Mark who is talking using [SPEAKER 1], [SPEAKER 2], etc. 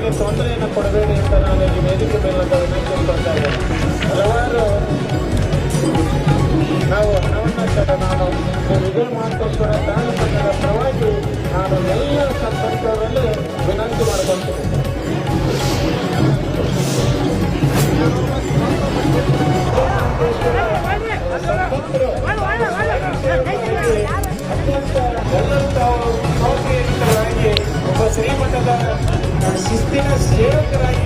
[SPEAKER 1] ನಮಗೆ ತೊಂದರೆಯನ್ನು ಕೊಡಬೇಡಿ ಅಂತ ನಾನು ಈ ವೇದಿಕೆ ಮೇಲಿಂದ ವಿನಂತಿ ಕೊಡ್ತಾ ಇದ್ದೇನೆ. ಹಲವಾರು ನಾವು ನಾನು ವಿಜಯ ಮಹಾಂತೇಶ್ವರ ತಾಲೂಕಿನ ಪರವಾಗಿ ನಾನು ಎಲ್ಲ ಸಂಪರ್ಕದಲ್ಲಿ ವಿನಂತಿ ಮಾಡಿಕೊಳ್ತೀನಿ. ಅತ್ಯಂತ ಸೌಕರ್ಯಯುತವಾಗಿ ಒಬ್ಬ ಶ್ರೀಮಠದ ಶಿಸ್ತಿನ ಸೇವಕರಾಗಿ